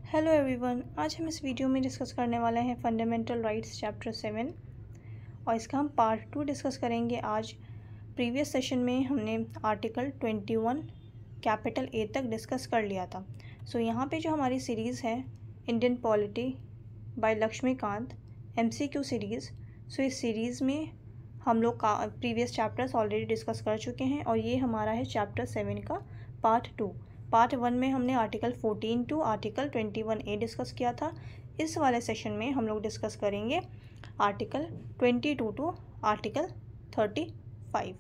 Hello everyone, आज हम इस वीडियो में डिस्कस करने वाले हैं फंडामेंटल राइट्स चैप्टर 7 और इसका हम पार्ट 2 डिस्कस करेंगे। आज प्रीवियस सेशन में हमने आर्टिकल 21 कैपिटल ए तक डिस्कस कर लिया था। सो यहाँ पे जो हमारी सीरीज़ है Indian polity by Laxmikant MCQ series, so इस सीरीज़ में हम लोग का प्रीवियस चैप्टर्स ऑलरेडी डिस्कस कर चुके हैं और ये हमारा है चैप्टर 7 का पार्ट 2। पार्ट 1 में हमने article 14 to article 21A discuss किया था। इस वाले सेशन में हम लोग डिस्कस करेंगे आर्टिकल 22 टू आर्टिकल 35।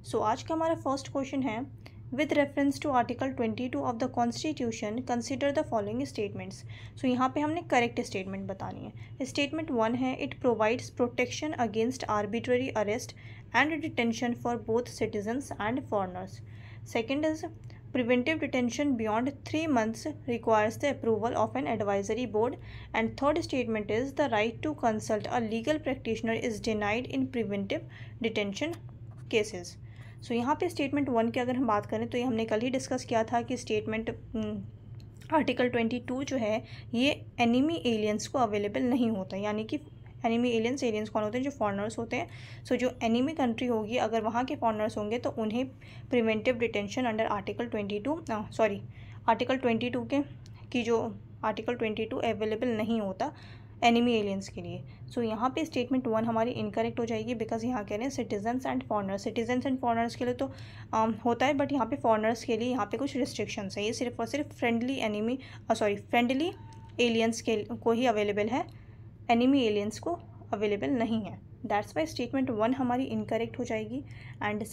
सो आज का हमारा फर्स्ट क्वेश्चन है, with reference to article 22 of the constitution consider the following statements. So यहाँ पे हमने करेक्ट स्टेटमेंट बतानी है। स्टेटमेंट 1 है, it provides protection against arbitrary arrest and detention for both citizens and foreigners. Second is, preventive detention beyond 3 months requires the approval of an advisory board. And third statement is, the right to consult a legal practitioner is denied in preventive detention cases. So यहाँ पे statement 1 की अगर हम बात करें तो ये हमने कल ही डिस्कस किया था कि स्टेटमेंट आर्टिकल 22 जो है ये एनिमी एलियंस को अवेलेबल नहीं होता, यानी कि एनिमी एलियंस कौन होते हैं? जो फॉरनर्स होते हैं। सो जो एनिमी कंट्री होगी अगर वहाँ के फॉरनर्स होंगे तो उन्हें प्रिवेंटिव डिटेंशन अंडर आर्टिकल 22 की जो आर्टिकल 22 अवेलेबल नहीं होता एनिमी एलियंस के लिए। सो यहाँ पे स्टेटमेंट 1 हमारी इनकरेक्ट हो जाएगी, बिकॉज यहाँ कह रहे हैं citizens and foreigners. Citizens and foreigners के लिए तो होता है, बट यहाँ पे फॉरनर्स के लिए यहाँ पे कुछ रिस्ट्रिक्शंस है। ये सिर्फ और सिर्फ फ्रेंडली एलियंस के को ही अवेलेबल है, एनिमी एलियंस को अवेलेबल नहीं है। दैट्स वाई स्टेटमेंट 1 हमारी इनकरेक्ट हो जाएगी। एंड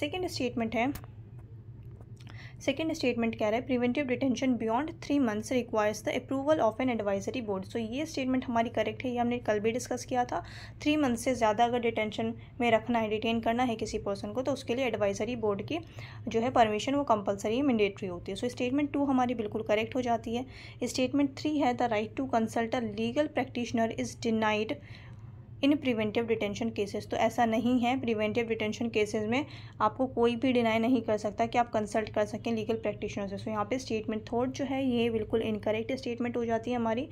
सेकेंड स्टेटमेंट कह रहा है, preventive detention beyond 3 months requires the approval of an advisory board. So ये स्टेटमेंट हमारी करेक्ट है, ये हमने कल भी डिस्कस किया था। 3 मंथ से ज़्यादा अगर डिटेंशन में रखना है, डिटेन करना है किसी पर्सन को, तो उसके लिए एडवाइजरी बोर्ड की जो है परमिशन वो कंपलसरी मैंडेटरी होती है। सो स्टेटमेंट 2 हमारी बिल्कुल करेक्ट हो जाती है। स्टेटमेंट 3 है, the right to consult a legal practitioner is denied in preventive detention cases. तो ऐसा नहीं है, प्रिवेंटिव डिटेंशन केसेस में आपको कोई भी डिनाई नहीं कर सकता कि आप कंसल्ट कर सकें लीगल प्रैक्टिशनर से। सो यहाँ पे स्टेटमेंट 3 जो है ये बिल्कुल इनकरेक्ट स्टेटमेंट हो जाती है हमारी।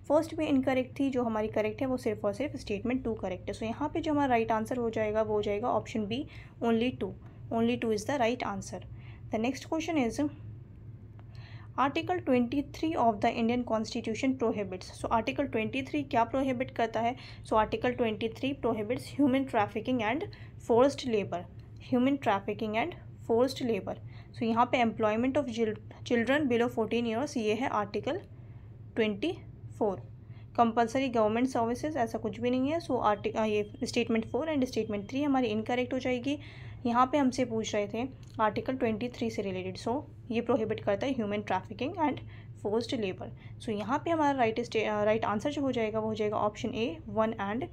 फर्स्ट भी इनकरेक्ट थी, जो हमारी करेक्ट है वो सिर्फ और सिर्फ स्टेटमेंट 2 करेक्ट है। सो यहाँ पे जो हमारा राइट आंसर हो जाएगा वो हो जाएगा option B, only 2 is the right answer. The next question is, article 23 of the Indian constitution prohibits. So article 23 क्या प्रोहिबिट करता है? So article 23 prohibits human trafficking and forced labour. So यहाँ पे employment of children below 14 years, ये है article 24। Compulsory government services, ऐसा कुछ भी नहीं है। सो ये स्टेटमेंट 4 एंड स्टेटमेंट 3 हमारी इनकरेक्ट हो जाएगी। यहाँ पे हमसे पूछ रहे थे आर्टिकल 23 से रिलेटेड, सो ये प्रोहिबिट करता है human trafficking and forced labour. So यहाँ पे हमारा राइट आंसर जो हो जाएगा वो हो जाएगा option A, 1 and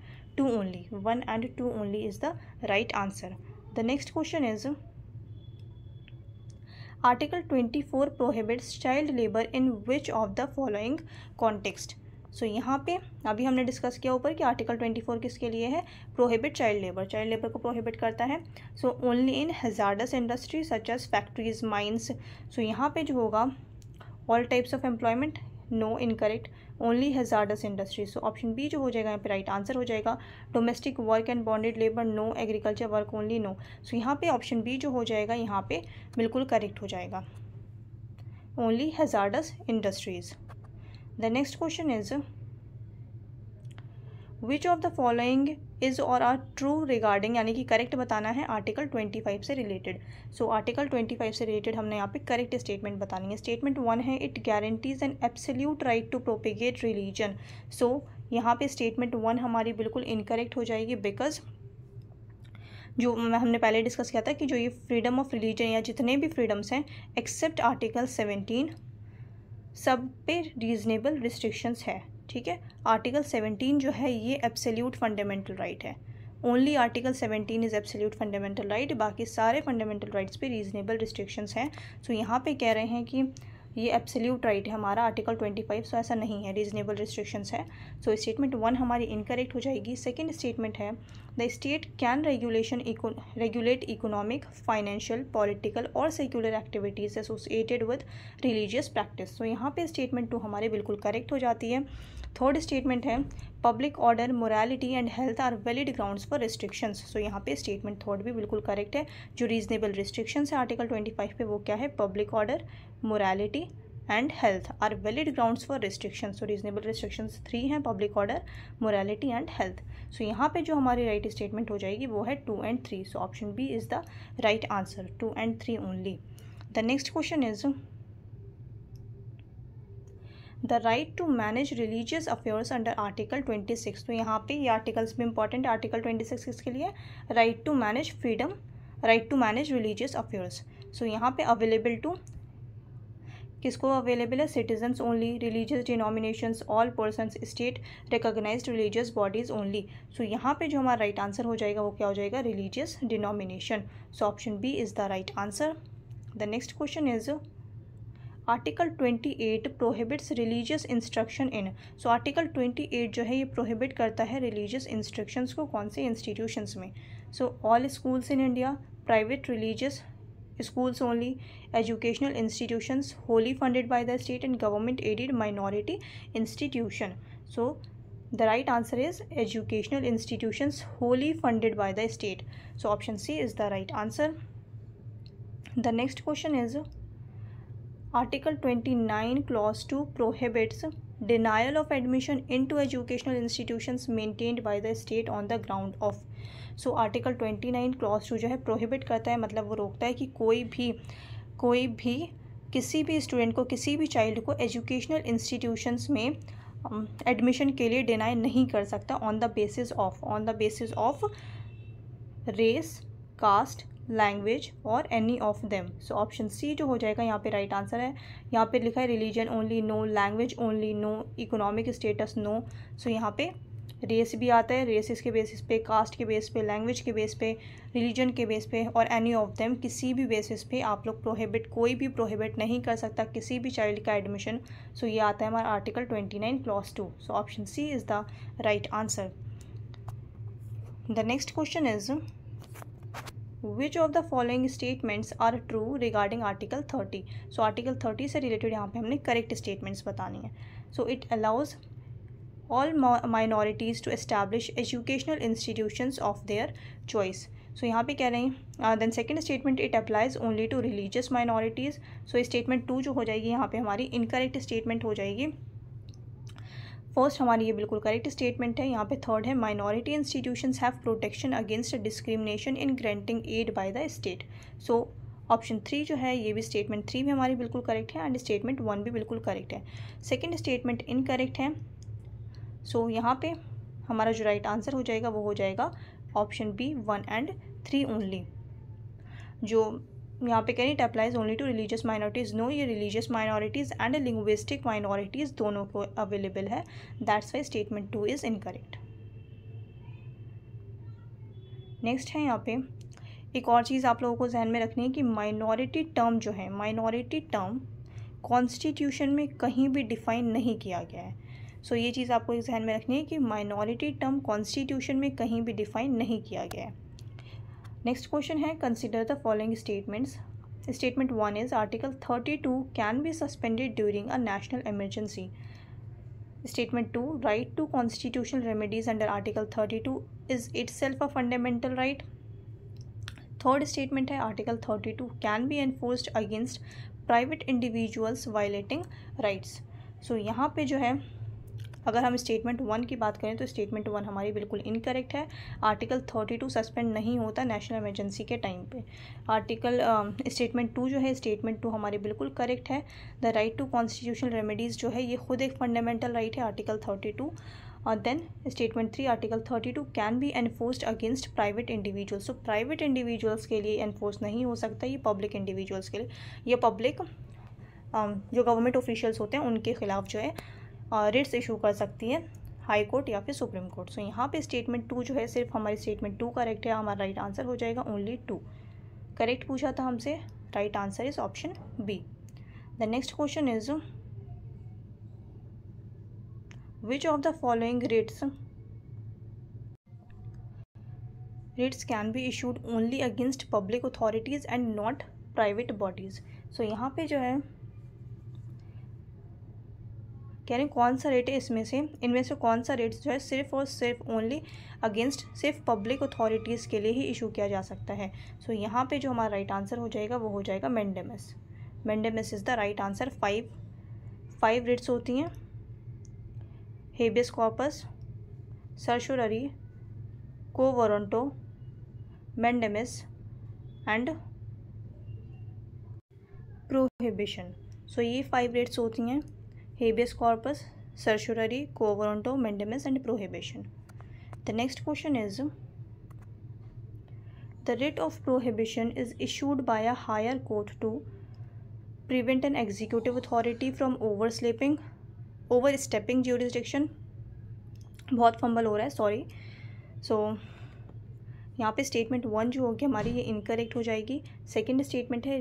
2 only is the right answer. The next question is, article 24 prohibits child labour in which of the following context. So यहाँ पे अभी हमने डिस्कस किया ऊपर कि आर्टिकल 24 किसके लिए है? प्रोहिबिट चाइल्ड लेबर को प्रोहिबिट करता है। So only in hazardous industry such as factories, mines. So यहाँ पे जो होगा all types of employment, no, incorrect, only hazardous industry. So option B जो हो जाएगा यहाँ पे राइट आंसर हो जाएगा। Domestic work and bonded labour, no. Agriculture work, only, no. So यहाँ पे ऑप्शन बी जो हो जाएगा यहाँ पे बिल्कुल करेक्ट हो जाएगा, only hazards industries. The next question is, which of the following is और आर ट्रू रिगार्डिंग, यानी कि करेक्ट बताना है आर्टिकल 25 से रिलेटेड। सो आर्टिकल 25 से रिलेटेड हमने यहाँ पे करेक्ट स्टेटमेंट बतानी है। स्टेटमेंट 1 है, it guarantees an absolute right to propagate religion. So यहाँ पे स्टेटमेंट 1 हमारी बिल्कुल इनकरेक्ट हो जाएगी, बिकॉज जो हमने पहले डिस्कस किया था कि जो ये फ्रीडम ऑफ रिलीजन या जितने भी फ्रीडम्स हैं एक्सेप्ट आर्टिकल 17, सब पे रीजनेबल रिस्ट्रिक्शंस है। ठीक है, आर्टिकल 17 जो है ये एब्सोल्यूट फंडामेंटल राइट है, only article 17 is absolute fundamental right, बाकी सारे फंडामेंटल राइट्स पे रीजनेबल रिस्ट्रिक्शंस हैं। सो यहाँ पे कह रहे हैं कि ये एब्सोल्यूट राइट है हमारा आर्टिकल 25, सो ऐसा नहीं है, रीजनेबल रिस्ट्रिक्शंस है। सो स्टेटमेंट 1 हमारी इनकरेक्ट हो जाएगी। सेकेंड स्टेटमेंट है the state can regulate economic, financial, political और secular activities associated with religious practice. So यहाँ पे स्टेटमेंट 2 हमारी बिल्कुल करेक्ट हो जाती है। थर्ड स्टेटमेंट है public order, morality and health are valid grounds for restrictions. So यहाँ पे स्टेटमेंट थर्ड भी बिल्कुल करेक्ट है। जो रीजनेबल रिस्ट्रिक्शंस है आर्टिकल 25 पे वो क्या है, public order, morality and health are valid grounds for restrictions. So reasonable restrictions 3 हैं, public order, morality and health. So यहाँ पे जो हमारी राइट स्टेटमेंट हो जाएगी वो है 2 and 3। So option B is the right answer, 2 and 3 only. The next question is the right to manage religious affairs under article 26। तो यहाँ पे ये आर्टिकल्स भी इंपॉर्टेंट है। आर्टिकल 26 किसके लिए, right to manage freedom, right to manage religious affairs. So यहाँ पे अवेलेबल टू किसको अवेलेबल है, citizens only, religious denominations, all persons, state recognised religious bodies only. So यहाँ पे जो हमारा राइट आंसर हो जाएगा वो क्या हो जाएगा, religious denomination. So option B is the right answer. The next question is article 28 prohibits religious instruction in. So article 28 जो है ये प्रोहिबिट करता है रिलीजियस इंस्ट्रक्शंस को कौन से इंस्टीट्यूशंस में। So all schools in India, private religious schools only, educational institutions wholly funded by the state and government aided minority institution. So the right answer is educational institutions wholly funded by the state. So option C is the right answer. The next question is Article 29 clause 2 prohibits denial of admission into educational institutions maintained by the state on the ground of। So article 29 clause 2 जो है prohibit करता है, मतलब वो रोकता है कि कोई भी किसी भी स्टूडेंट को, किसी भी चाइल्ड को एजुकेशनल इंस्टीट्यूशंस में एडमिशन के लिए डिनाई नहीं कर सकता on the basis of race, caste, language और any of them. So option C जो हो जाएगा यहाँ पे राइट आंसर है। यहाँ पे लिखा है religion only no, language only no, economic status no. So यहाँ पे रेस भी आता है, रेसिस के बेसिस पे, कास्ट के बेस पे, लैंग्वेज के बेस पे, रिलीजन के बेस पे और एनी ऑफ देम, किसी भी बेसिस पे आप लोग कोई भी प्रोहिबिट नहीं कर सकता किसी भी चाइल्ड का एडमिशन। सो ये आता है हमारा article 29 clause 2। So option C is the right answer. The next question is which of the following statements are true regarding article 30। So article 30 से रिलेटेड यहाँ पे हमने करेक्ट स्टेटमेंट्स बतानी है। So it allows all minorities to establish educational institutions of their choice। So यहाँ पे कह रहे हैं then second statement it applies only to religious minorities. So statement 2 जो हो जाएगी यहाँ पे हमारी इनकरेक्ट स्टेटमेंट हो जाएगी। फर्स्ट हमारी ये बिल्कुल करेक्ट स्टेटमेंट है। यहाँ पे थर्ड है minority institutions have protection against discrimination in granting aid by the state. So option 3 जो है ये भी स्टेटमेंट 3 भी हमारी बिल्कुल करेक्ट है एंड स्टेटमेंट 1 भी बिल्कुल करेक्ट है। सेकेंड स्टेटमेंट इनकरेक्ट है। सो यहाँ पे हमारा जो राइट आंसर हो जाएगा वो हो जाएगा ऑप्शन बी 1 and 3 ओनली। जो यहाँ पे कह रही है it applies only to religious minorities, no, ये religious minorities and linguistic minorities दोनों को अवेलेबल है, that's why statement 2 is incorrect. Next है यहाँ पे एक और चीज़ आप लोगों को जहन में रखनी है कि माइनॉरिटी टर्म जो है, माइनॉरिटी टर्म कॉन्स्टिट्यूशन में कहीं भी डिफाइन नहीं किया गया है। सो ये चीज़ आपको एक जहन में रखनी है कि माइनॉरिटी टर्म कॉन्स्टिट्यूशन में कहीं भी डिफाइन नहीं किया गया है। नेक्स्ट क्वेश्चन है consider the following statements. Statement 1 is article 32 can be suspended during a national emergency. Statement 2 right to constitutional remedies under article 32 is itself a fundamental right. Third statement है article 32 can be enforced against private individuals violating rights. So यहाँ पे जो है अगर हम statement 1 की बात करें तो स्टेटमेंट 1 हमारी बिल्कुल इनकरेक्ट है। आर्टिकल 32 सस्पेंड नहीं होता नेशनल इमरजेंसी के टाइम पे। स्टेटमेंट 2 जो है स्टेटमेंट 2 हमारी बिल्कुल करेक्ट है। The right to constitutional remedies जो है ये खुद एक फंडामेंटल राइट है आर्टिकल 32। और then statement 3 article 32 can be enforced against private individuals. So private individuals के लिए एनफोर्स नहीं हो सकता, ये पब्लिक इंडिविजुअल्स के लिए, ये पब्लिक जो गवर्नमेंट ऑफिशियल्स होते हैं उनके खिलाफ जो है रिट्स इशू कर सकती है हाई कोर्ट या फिर सुप्रीम कोर्ट। सो यहाँ पे स्टेटमेंट 2 जो है सिर्फ हमारी स्टेटमेंट 2 करेक्ट है, हमारा राइट आंसर हो जाएगा ओनली 2। करेक्ट पूछा था हमसे, right answer is option B. The next question is which of the following writs can be issued only against public authorities and not private bodies. सो यहाँ पे जो है कह रहे हैं कौन सा रेट है इनमें से कौन सा रेट्स जो है सिर्फ और सिर्फ ओनली अगेंस्ट सिर्फ पब्लिक अथॉरिटीज़ के लिए ही इशू किया जा सकता है. सो यहाँ पे जो हमारा राइट आंसर हो जाएगा वो हो जाएगा mandamus. Mandamus is the right answer. Five writs होती हैं: habeas corpus, certiorari, quo warranto, mandamus and prohibition. So ये 5 रेट्स होती हैं: habeas corpus, certiorari, quo warranto, mandamus and prohibition. The next question is the writ of prohibition is issued by a higher court to prevent an executive authority from overstepping jurisdiction. बहुत fumble हो रहा है, sorry. सो यहाँ पे statement 1 जो होगी हमारी ये इनकरेक्ट हो जाएगी. सेकंड स्टेटमेंट है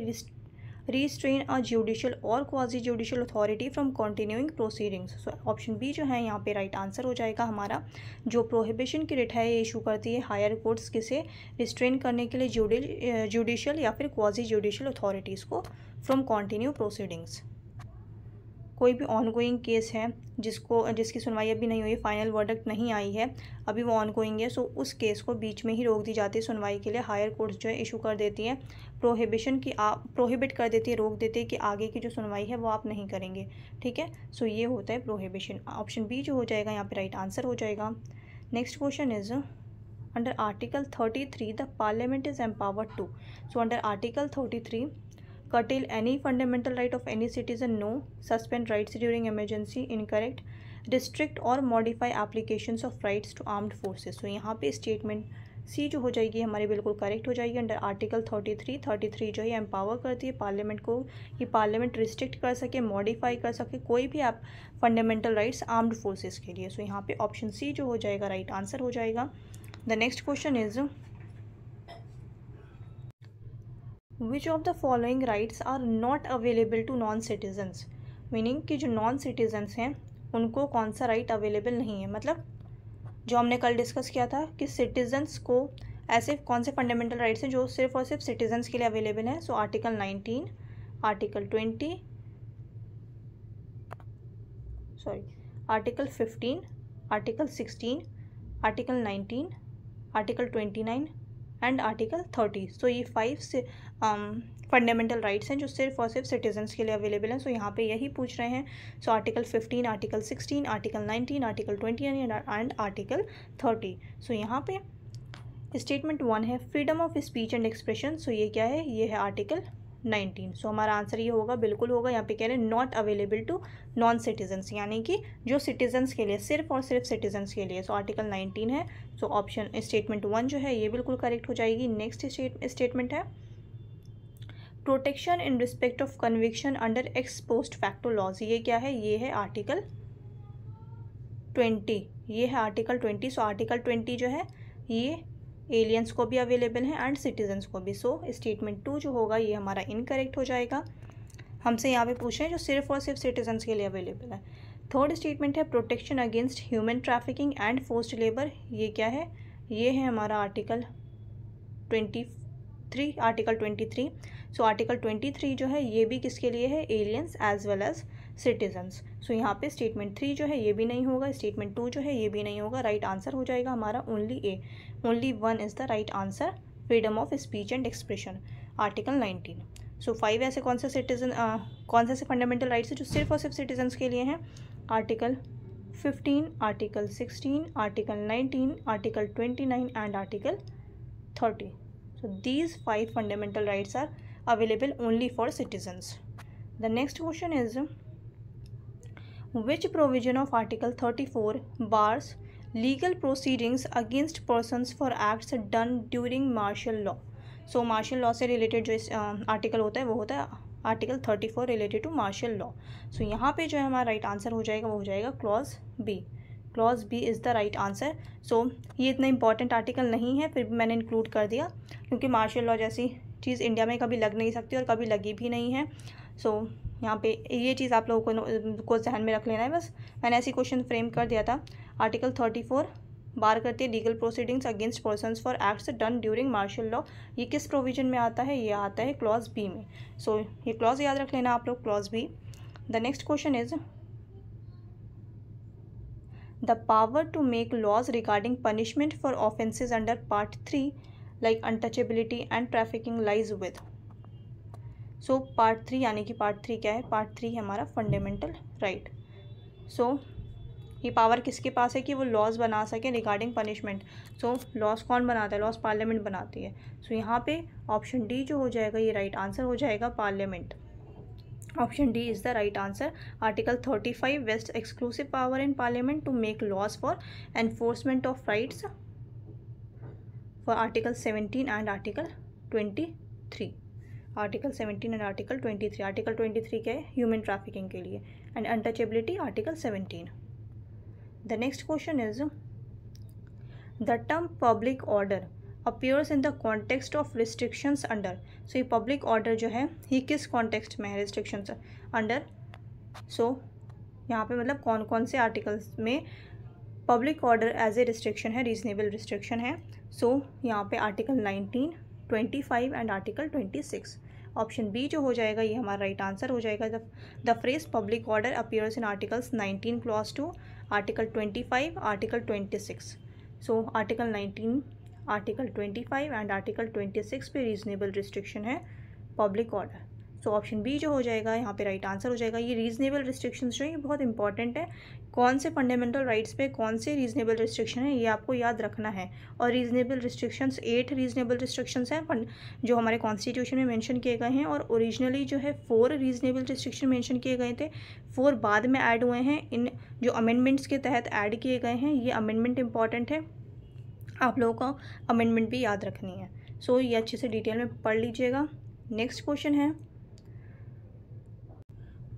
restrain a judicial or quasi judicial authority from continuing proceedings. So option B जो है यहाँ पे राइट आंसर हो जाएगा हमारा. जो प्रोहिबिशन की रिट है ये इशू करती है हायर कोर्ट्स किसे रिस्ट्रेन करने के लिए जुडिशियल या फिर क्वाजी जुडिशियल अथॉरिटीज़ को फ्रॉम कंटिन्यू प्रोसीडिंग्स. कोई भी ऑनगोइंग केस है जिसकी सुनवाई अभी नहीं हुई, फाइनल वर्डिक्ट नहीं आई है, अभी वो ऑनगोइंग है, सो उस केस को बीच में ही रोक दी जाती है सुनवाई के लिए. हायर कोर्ट्स जो है इशू कर देती हैं प्रोहिबिट कर देती है, रोक देती है कि आगे की जो सुनवाई है वो आप नहीं करेंगे. ठीक है, सो ये होता है प्रोहिबिशन. ऑप्शन बी जो हो जाएगा यहाँ पे राइट आंसर हो जाएगा. Next question is under article 33 the parliament is empowered to. So under article 33 curtail any fundamental right of any citizen, no. Suspend rights during emergency, incorrect. Restrict or modify applications of rights to armed forces. So यहाँ पे statement C जो हो जाएगी हमारी बिल्कुल correct हो जाएगी. Under article 33 जो है एम्पावर करती है पार्लियामेंट को कि पार्लियामेंट रिस्ट्रिक्ट कर सके, मॉडिफाई कर सके कोई भी आप फंडामेंटल राइट्स आर्म्ड फोर्सेस के लिए. सो यहाँ पे ऑप्शन सी जो हो जाएगा राइट आंसर हो जाएगा. The next question is which of the following rights are not available to non citizens. Meaning कि जो नॉन सिटीजन्स हैं उनको कौन सा राइट अवेलेबल नहीं है. मतलब जो हमने कल डिस्कस किया था कि सिटीजन्स को ऐसे कौन से फंडामेंटल राइट्स हैं जो सिर्फ और सिर्फ सिटीजन्स के लिए अवेलेबल हैं. So article 19, article 20, article 15, article 16, article 19, article 29 and article 30. सो ये 5 फंडामेंटल राइट्स हैं जो सिर्फ और सिर्फ सिटीजन्स के लिए अवेलेबल हैं. सो यहाँ पे यही पूछ रहे हैं. So article 15, article 16, article 19, article 29 and article 30. So यहाँ पे स्टेटमेंट 1 है freedom of speech and expression. So ये क्या है, ये है आर्टिकल 19. सो हमारा आंसर ये होगा, बिल्कुल होगा. यहाँ पे कह रहे हैं not available to non citizens, यानी कि जो सिटीजन्स के लिए, सिर्फ और सिर्फ सिटीजन्स के लिए. सो आर्टिकल 19 है. सो ऑप्शन स्टेटमेंट 1 जो है ये बिल्कुल करेक्ट हो जाएगी. नेक्स्ट स्टेटमेंट है protection in respect of conviction under ex post facto laws. ये क्या है, ये है आर्टिकल 20. ये है आर्टिकल 20. सो आर्टिकल 20 जो है ये एलियंस को भी अवेलेबल है एंड सिटीजन्स को भी. सो स्टेटमेंट 2 जो होगा ये हमारा इनकरेक्ट हो जाएगा. हमसे यहाँ पे पूछ रहे हैं जो सिर्फ और सिर्फ सिटीजन्स के लिए अवेलेबल है. थर्ड स्टेटमेंट है protection against human trafficking and forced labour. ये क्या है, ये है हमारा आर्टिकल 23. सो आर्टिकल 23 जो है ये भी किसके लिए है, aliens as well as citizens. So यहाँ पे स्टेटमेंट 3 जो है ये भी नहीं होगा, स्टेटमेंट 2 जो है ये भी नहीं होगा. राइट आंसर हो जाएगा हमारा only A. Only 1 is the right answer. Freedom of speech and expression article 19. सो 5 ऐसे कौन से फंडामेंटल राइट्स हैं जो सिर्फ और सिर्फ सिटीजन्स के लिए हैं. Article 15, article 16, article 19, article 29 and article 30. So these 5 fundamental rights are available only for citizens. The next question is which provision of Article 34 bars legal proceedings against persons for acts done during martial law. So martial law से related जो article होता है वो होता है article 34 related to martial law. So यहाँ पे जो है हमारा राइट आंसर हो जाएगा वो हो जाएगा clause B. Clause B is the right answer. So ये इतना इंपॉर्टेंट आर्टिकल नहीं है, फिर भी मैंने इंक्लूड कर दिया क्योंकि मार्शल लॉ जैसी चीज़ इंडिया में कभी लग नहीं सकती और कभी लगी भी नहीं है. सो यहाँ पे ये चीज़ आप लोगों को ध्यान में रख लेना है बस। मैंने ऐसी क्वेश्चन फ्रेम कर दिया था। आर्टिकल 34 बार करती है legal proceedings against persons for acts done during martial law. ये किस प्रोविजन में आता है? ये आता है क्लॉज बी में। सो ये क्लॉज याद रख लेना आप लोग, clause B. The next question is the power to make laws regarding punishment for offences under part 3 like untouchability and trafficking lies with. So part 3 यानी कि पार्ट 3 क्या है? पार्ट 3 है हमारा फंडामेंटल राइट। सो ये पावर किसके पास है कि वो लॉज बना सके रिगार्डिंग पनिशमेंट। सो लॉज कौन बनाता है? लॉज पार्लियामेंट बनाती है। सो यहाँ पे ऑप्शन डी जो हो जाएगा ये राइट आंसर हो जाएगा, parliament. Option D is the right answer. Article 35 vests exclusive power in parliament to make laws for enforcement of rights for article 17 and article 23। आर्टिकल 17 एंड आर्टिकल 23। आर्टिकल 23 क्या है? Human trafficking के लिए। And untouchability article 17। The next question is the term public order appears in the context of restrictions under. So ये public order जो है ये किस कॉन्टेक्स्ट में है? Restrictions under. सो यहाँ पे मतलब कौन कौन से आर्टिकल्स में public order as a restriction है, रीजनेबल रिस्ट्रिक्शन है? सो यहाँ पे article 19, 25 and article 26। Option B जो हो जाएगा ये हमारा राइट आंसर हो जाएगा। The phrase public order appears in articles 19 clause 2, article 25, article 26। So article 19, article 25 and article 26 पे रीजनेबल रिस्ट्रिक्शन है public order. So option B जो हो जाएगा यहाँ पे राइट आंसर हो जाएगा। ये रीजनेबल रिस्ट्रिक्शंस जो है ये बहुत इंपॉर्टेंट है। कौन से फंडामेंटल राइट्स पे कौन से रीजनेबल रिस्ट्रिक्शन है ये आपको याद रखना है। और रीजनेबल रिस्ट्रिक्शंस 8 रीजनेबल रिस्ट्रिक्शंस हैं जो हमारे कॉन्स्टिट्यूशन में मेंशन किए गए हैं। और ओरिजिनली जो है 4 रीजनेबल रिस्ट्रिक्शन मेंशन किए गए थे, 4 बाद में ऐड हुए हैं, इन जो अमेंडमेंट्स के तहत ऐड किए गए हैं। ये अमेंडमेंट इंपॉर्टेंट है, आप लोगों को अमेंडमेंट भी याद रखनी है। सो ये अच्छे से डिटेल में पढ़ लीजिएगा। नेक्स्ट क्वेश्चन है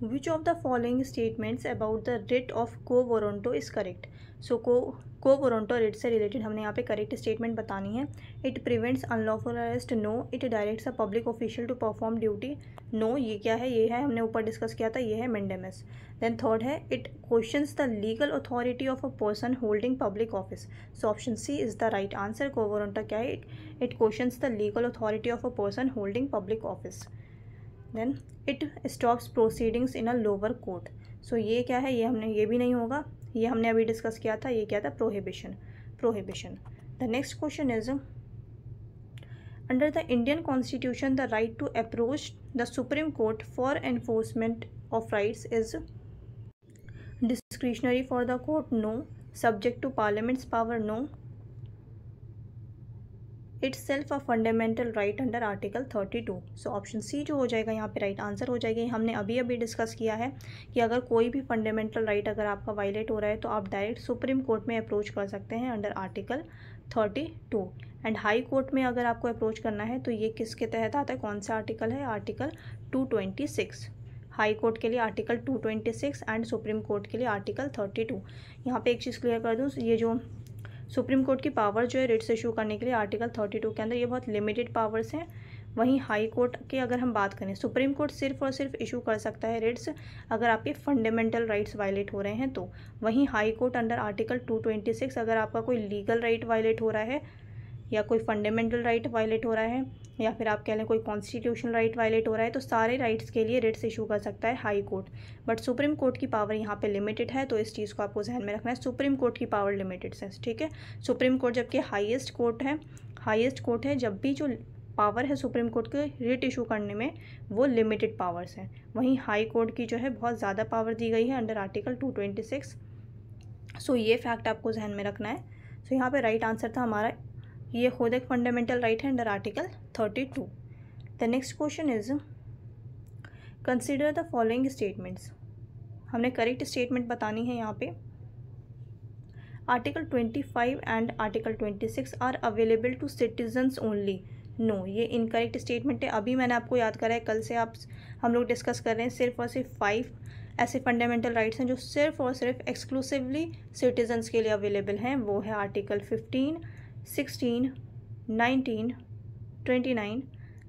विच of the following statements about the writ of को वोरंटो इज करेक्ट। सो को वोरंटो रिट से रिलेटेड हमने यहाँ पे करेक्ट स्टेटमेंट बतानी है। It prevents unlawful arrest, no. It directs a public official to perform duty, no. ये क्या है? ये है हमने ऊपर डिस्कस किया था, ये है मेंडेमस। देन थर्ड है it questions the legal authority of a person holding public office. So option C is the right answer. Quo warranto क्या है? It questions the legal authority of a person holding public office. Then it stops proceedings in a lower court. So ये क्या है? ये भी नहीं होगा, ये हमने अभी डिस्कस किया था। ये क्या था? Prohibition. The next question is under the Indian constitution the right to approach the supreme court for enforcement of rights is discretionary for the court, no. Subject to parliament's power, no. Itself a fundamental right under article 32। So option C जो हो जाएगा यहाँ पे right answer हो जाएगी। हमने अभी discuss किया है कि अगर कोई भी फंडामेंटल राइट अगर आपका वायलेट हो रहा है तो आप डायरेक्ट सुप्रीम कोर्ट में अप्रोच कर सकते हैं under article 32। And high court में अगर आपको अप्रोच करना है तो ये किसके तहत आता है? कौन सा आर्टिकल है? आर्टिकल 226। हाई कोर्ट के लिए आर्टिकल 226 एंड सुप्रीम कोर्ट के लिए आर्टिकल 32। यहाँ पे एक चीज़ क्लियर कर दूँ, ये जो सुप्रीम कोर्ट की पावर जो है रिट्स इशू करने के लिए आर्टिकल 32 के अंदर ये बहुत लिमिटेड पावर्स हैं। वहीं हाई कोर्ट की अगर हम बात करें, सुप्रीम कोर्ट सिर्फ और सिर्फ इशू कर सकता है रिट्स अगर आपके फंडामेंटल राइट्स वायलेट हो रहे हैं तो। वहीं हाई कोर्ट अंडर आर्टिकल 226 अगर आपका कोई लीगल राइट वायलेट हो रहा है या कोई फंडामेंटल राइट वायलेट हो रहा है या फिर आप कह लें कोई कॉन्स्टिट्यूशनल राइट वायलेट हो रहा है तो सारे राइट्स के लिए रिट्स इशू कर सकता है high court. But supreme court की पावर यहाँ पे लिमिटेड है, तो इस चीज़ को आपको ध्यान में रखना है। सुप्रीम कोर्ट की पावर लिमिटेड है, ठीक है। सुप्रीम कोर्ट जबकि हाईएस्ट कोर्ट है, जब भी जो पावर है सुप्रीम कोर्ट के रिट इशू करने में वो लिमिटेड पावर्स हैं। वहीं हाई कोर्ट की जो है बहुत ज़्यादा पावर दी गई है अंडर आर्टिकल 226। सो ये फैक्ट आपको ध्यान में रखना है। सो यहाँ पे राइट आंसर था हमारा, ये खुद एक फंडामेंटल राइट है under article 32। The next question is consider the following statements. हमने करेक्ट स्टेटमेंट बतानी है यहाँ पे। Article 25 and article 26 are available to citizens only, no. ये इनकरेक्ट स्टेटमेंट है। अभी मैंने आपको याद करा है, कल से हम लोग डिस्कस कर रहे हैं सिर्फ और सिर्फ 5 ऐसे फंडामेंटल राइट्स हैं जो सिर्फ और सिर्फ एक्सक्लूसिवली सिटीजन्स के लिए अवेलेबल हैं। वो है आर्टिकल 15, 16, 19, 29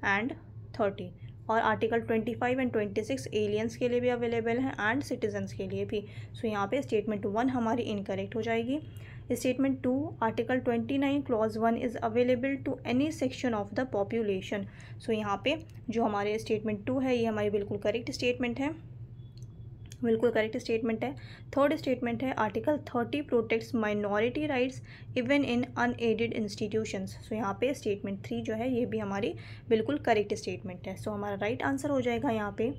एंड 30। और आर्टिकल 25 एंड 26 एलियंस के लिए भी अवेलेबल हैं एंड सिटीजन्स के लिए भी। सो यहाँ पे स्टेटमेंट 1 हमारी इनकरेक्ट हो जाएगी। Statement 2, article 29 clause 1 is available to any section of the population. So यहाँ पे जो हमारे स्टेटमेंट 2 है ये हमारी बिल्कुल करेक्ट स्टेटमेंट है, बिल्कुल करेक्ट स्टेटमेंट है। थर्ड स्टेटमेंट है article 30 protects minority rights even in unaided institutions. So यहाँ पे स्टेटमेंट 3 जो है ये भी हमारी बिल्कुल करेक्ट स्टेटमेंट है। सो हमारा राइट आंसर हो जाएगा यहाँ पे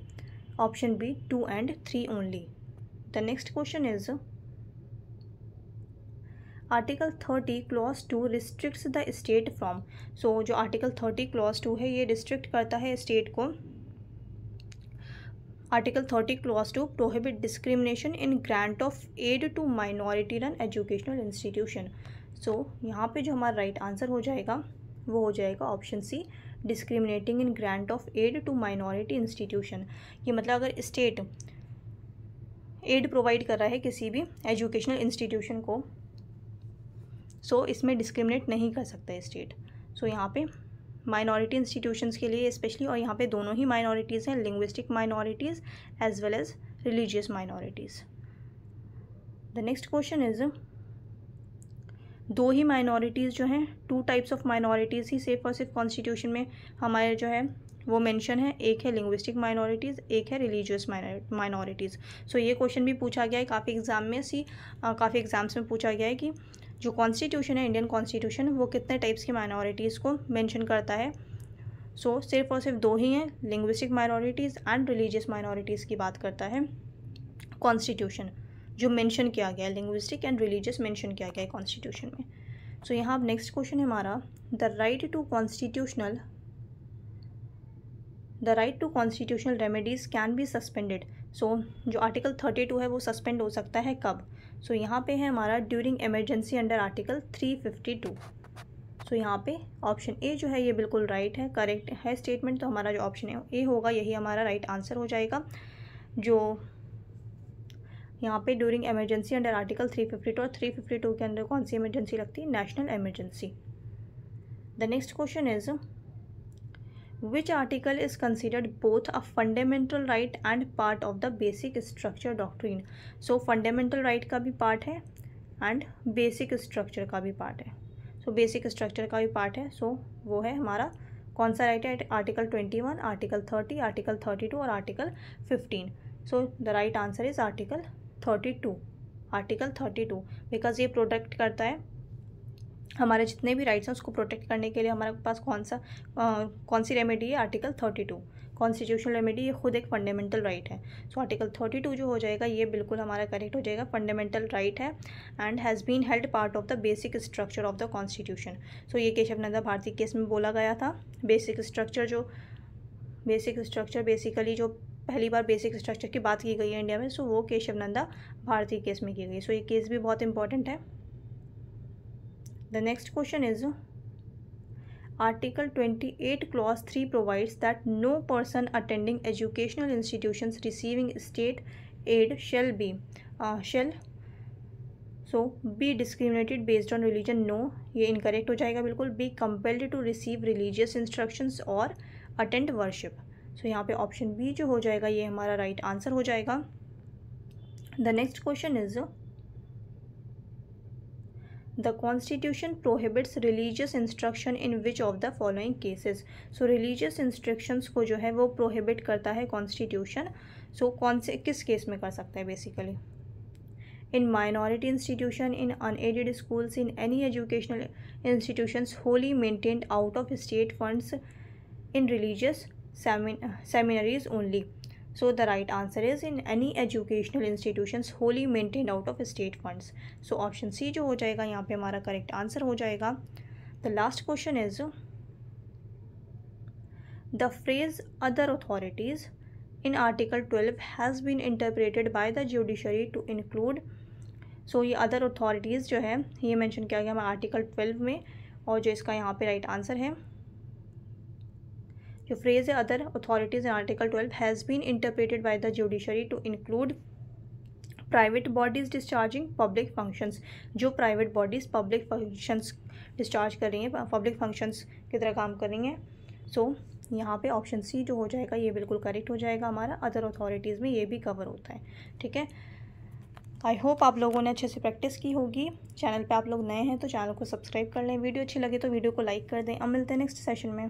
option B 2 and 3 only. The next question is article 30 clause 2 restricts the state from. So जो आर्टिकल 30 क्लॉज 2 है ये रिस्ट्रिक्ट करता है स्टेट को। Article 30 clause 2 prohibit discrimination in grant of aid to minority run educational institution. So यहाँ पे जो हमारा राइट आंसर हो जाएगा वो हो जाएगा option C, discriminating in grant of aid to minority institution. ये मतलब अगर स्टेट एड प्रोवाइड कर रहा है किसी भी एजुकेशनल इंस्टीट्यूशन को, सो इसमें डिस्क्रिमिनेट नहीं कर सकता है स्टेट। सो यहाँ पे माइनॉरिटी इंस्टीट्यूशंस के लिए स्पेशली, और यहाँ पे दोनों ही माइनॉरिटीज़ हैं, linguistic minorities as well as religious minorities. The next question is, दो ही माइनॉरिटीज़ जो हैं, 2 टाइप्स ऑफ माइनॉरिटीज़ ही सिर्फ और सिर्फ कॉन्स्टिट्यूशन में हमारे जो है वो मेंशन है। एक है लिंग्विस्टिक माइनॉरिटीज़, एक है रिलीजियस माइनॉरिटीज़। सो ये क्वेश्चन भी पूछा गया है काफ़ी एग्जाम्स में पूछा गया है कि जो कॉन्स्टिट्यूशन है, इंडियन कॉन्स्टिट्यूशन, वो कितने टाइप्स की माइनॉरिटीज़ को मेंशन करता है। सो सिर्फ और सिर्फ 2 ही हैं, linguistic minorities and religious minorities की बात करता है कॉन्स्टिट्यूशन, जो मेंशन किया गया है, लिंग्विस्टिक एंड रिलीजियस मेंशन किया गया है कॉन्स्टिट्यूशन में। सो यहाँ अब नेक्स्ट क्वेश्चन है हमारा, the right to constitutional remedies can be suspended. So जो आर्टिकल 32 है वो सस्पेंड हो सकता है कब। सो यहाँ पे है हमारा ड्यूरिंग इमरजेंसी अंडर आर्टिकल 352। सो यहाँ पे ऑप्शन ए जो है ये बिल्कुल राइट है, करेक्ट है स्टेटमेंट। तो हमारा जो ऑप्शन ए होगा यही हमारा राइट आंसर हो जाएगा। जो यहाँ पे ड्यूरिंग इमरजेंसी अंडर आर्टिकल 352, और 352 के अंदर कौन सी इमरजेंसी लगती है, national emergency. The next question is, which article is considered both a fundamental right and part of the basic structure doctrine। so fundamental right का भी पार्ट है and basic structure का भी पार्ट है। so basic structure का भी part है। so वो है हमारा कौन सा राइट है, आर्टिकल 21, आर्टिकल 30, आर्टिकल 32 और article 15। so the right answer is article 32, article 32, because ये प्रोटेक्ट करता है हमारे जितने भी राइट्स हैं उसको प्रोटेक्ट करने के लिए हमारे पास कौन सी रेमेडी है, आर्टिकल 32 कॉन्स्टिट्यूशनल रेमेडी। ये खुद एक फंडामेंटल राइट है। सो आर्टिकल 32 जो हो जाएगा ये बिल्कुल हमारा करेक्ट हो जाएगा, फंडामेंटल राइट है and has been held part of the basic structure of the constitution. So ये केशव नंदा भारती केस में बोला गया था। बेसिक स्ट्रक्चर बेसिकली जो पहली बार बेसिक स्ट्रक्चर की बात की गई है इंडिया में, सो वो केशव नंदा भारती केस में की गई। सो ये केस भी बहुत इंपॉर्टेंट है। The next question is, Article 28 Clause 3 provides that no person attending educational institutions receiving state aid shall be discriminated based on religion। No, ये incorrect हो जाएगा बिल्कुल। be compelled to receive religious instructions or attend worship। so यहाँ पे option B जो हो जाएगा ये हमारा राइट आंसर हो जाएगा। The next question is, the constitution prohibits religious instruction in which of the following cases। so religious instructions को जो है वो prohibit करता है constitution। so किस केस में कर सकता है basically, in minority institution, in unaided schools, in any educational institutions wholly maintained out of state funds, in religious seminaries only। so the right answer is in any educational institutions wholly maintained out of state funds। so option C जो हो जाएगा यहाँ पे हमारा correct answer हो जाएगा। the last question is, the phrase other authorities in article 12 has been interpreted by the judiciary to include। so ये other authorities जो है ये मेंशन किया गया हमारा आर्टिकल 12 में, और जो इसका यहाँ पे राइट आंसर है, जो फ्रेज है other authorities in article 12 has been interpreted by the judiciary to include private bodies discharging public functions. जो private bodies public functions discharge कर रही हैं, पब्लिक फंक्शंस की तरह काम कर रही हैं, सो यहाँ पे ऑप्शन सी जो हो जाएगा ये बिल्कुल करेक्ट हो जाएगा हमारा। अदर अथॉरिटीज़ में ये भी कवर होता है, ठीक है। आई होप आप लोगों ने अच्छे से प्रैक्टिस की होगी। चैनल पे आप लोग नए हैं तो चैनल को सब्सक्राइब कर लें। वीडियो अच्छी लगे तो वीडियो को लाइक कर दें। अब मिलते हैं नेक्स्ट सेशन में।